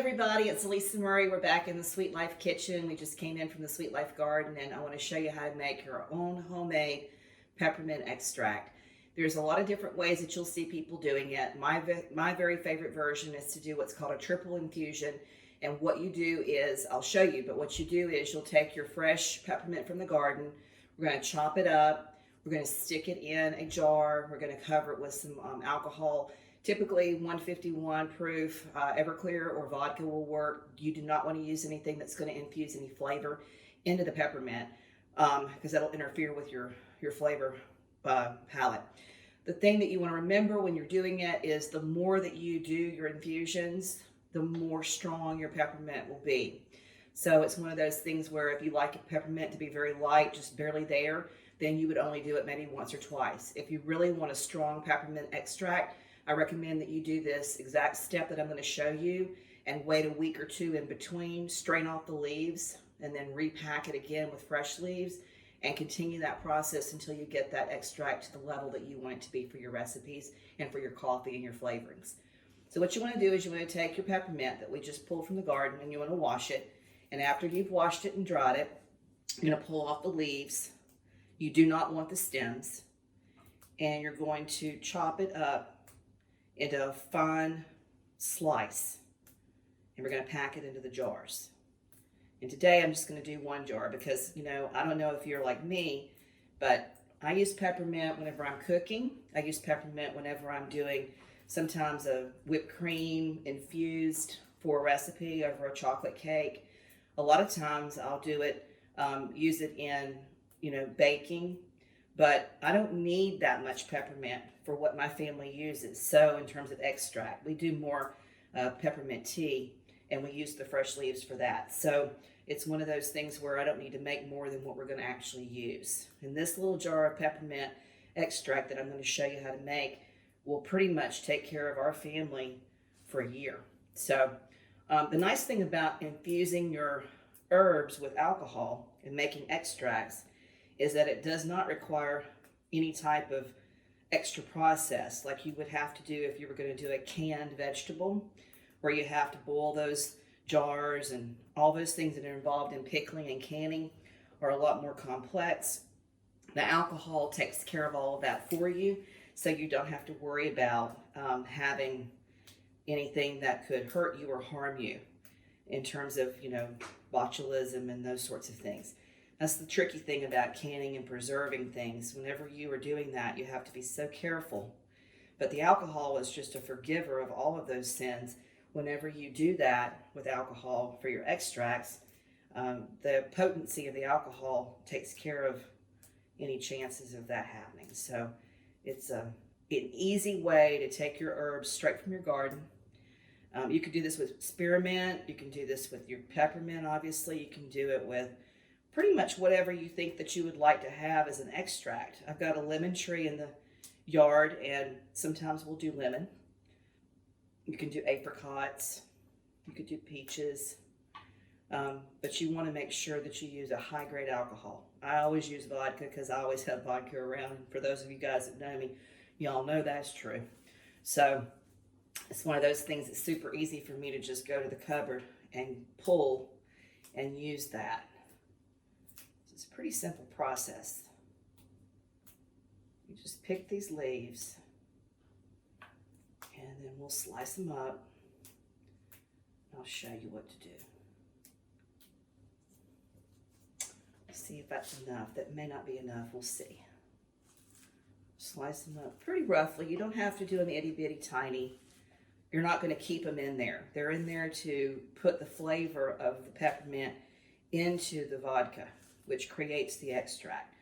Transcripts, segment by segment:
everybody, it's Alisa Murray. We're back in the Sweet Life kitchen. We just came in from the Sweet Life garden and I want to show you how to make your own homemade peppermint extract. There's a lot of different ways that you'll see people doing it. My very favorite version is to do what's called a triple infusion. And what you do is, I'll show you, but what you do is you'll take your fresh peppermint from the garden. We're going to chop it up. We're going to stick it in a jar. We're going to cover it with some alcohol. Typically 151 proof, Everclear or vodka will work. You do not want to use anything that's going to infuse any flavor into the peppermint because that'll interfere with your flavor palette. The thing that you want to remember when you're doing it is the more that you do your infusions, the more strong your peppermint will be. So it's one of those things where if you like a peppermint to be very light, just barely there, then you would only do it maybe once or twice. If you really want a strong peppermint extract, I recommend that you do this exact step that I'm going to show you and wait a week or two in between, strain off the leaves, and then repack it again with fresh leaves and continue that process until you get that extract to the level that you want it to be for your recipes and for your coffee and your flavorings. So what you want to do is you want to take your peppermint that we just pulled from the garden and you want to wash it. And after you've washed it and dried it, you're going to pull off the leaves. You do not want the stems. And you're going to chop it up into a fine slice, and we're going to pack it into the jars. And today I'm just going to do one jar because, you know, I don't know if you're like me, but I use peppermint whenever I'm cooking. I use peppermint whenever I'm doing sometimes a whipped cream infused for a recipe over a chocolate cake. A lot of times I'll do it, use it in, baking. But I don't need that much peppermint for what my family uses. So in terms of extract, we do more peppermint tea and we use the fresh leaves for that. So it's one of those things where I don't need to make more than what we're going to actually use. And this little jar of peppermint extract that I'm going to show you how to make will pretty much take care of our family for a year. So the nice thing about infusing your herbs with alcohol and making extracts is that it does not require any type of extra process like you would have to do if you were going to do a canned vegetable, where you have to boil those jars and all those things that are involved in pickling and canning are a lot more complex. The alcohol takes care of all of that for you, so you don't have to worry about having anything that could hurt you or harm you in terms of, botulism and those sorts of things. That's the tricky thing about canning and preserving things. Whenever you are doing that, you have to be so careful. But the alcohol is just a forgiver of all of those sins. Whenever you do that with alcohol for your extracts, the potency of the alcohol takes care of any chances of that happening. So it's an easy way to take your herbs straight from your garden. You can do this with spearmint. You can do this with your peppermint, obviously. You can do it with pretty much whatever you think that you would like to have as an extract. I've got a lemon tree in the yard, and sometimes we'll do lemon. You can do apricots. You could do peaches. But you want to make sure that you use a high-grade alcohol. I always use vodka because I always have vodka around. And for those of you guys that know me, y'all know that's true. So it's one of those things that's super easy for me to just go to the cupboard and pull and use that. It's a pretty simple process. You just pick these leaves and then we'll slice them up. I'll show you what to do. See if that's enough. That may not be enough. We'll see. Slice them up pretty roughly. You don't have to do them itty bitty tiny. You're not going to keep them in there. They're in there to put the flavor of the peppermint into the vodka, which creates the extract.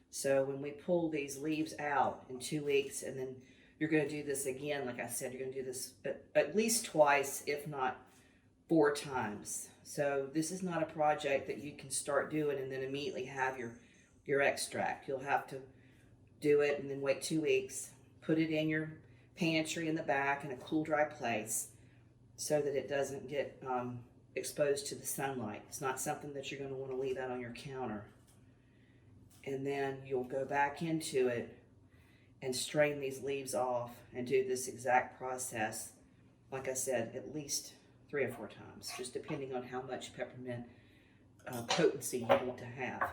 So when we pull these leaves out in 2 weeks, and then you're going to do this again, like I said, you're going to do this at least twice, if not 4 times. So this is not a project that you can start doing and then immediately have your extract. You'll have to do it and then wait 2 weeks, put it in your pantry in the back in a cool, dry place so that it doesn't get exposed to the sunlight. It's not something that you're going to want to leave out on your counter. And then you'll go back into it and strain these leaves off and do this exact process, like I said, at least 3 or 4 times, just depending on how much peppermint potency you want to have.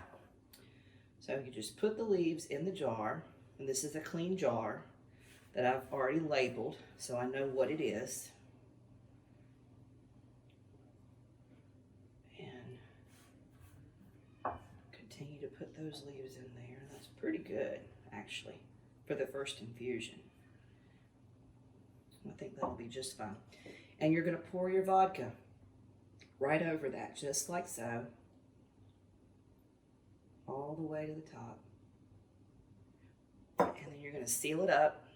So you just put the leaves in the jar, and this is a clean jar that I've already labeled, so I know what it is. And continue to put those leaves in there. That's pretty good, actually, for the first infusion. I think that'll be just fine. And you're going to pour your vodka right over that, just like so, all the way to the top. And then you're going to seal it up.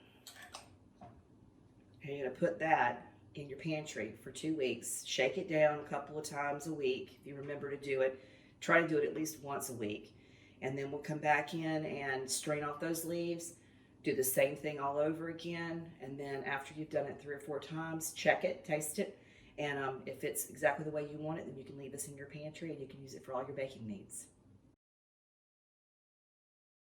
And you're going to put that in your pantry for 2 weeks. Shake it down a couple of times a week if you remember to do it. Try to do it at least once a week. And then we'll come back in and strain off those leaves. Do the same thing all over again. And then after you've done it 3 or 4 times, check it, taste it. And if it's exactly the way you want it, then you can leave this in your pantry and you can use it for all your baking needs.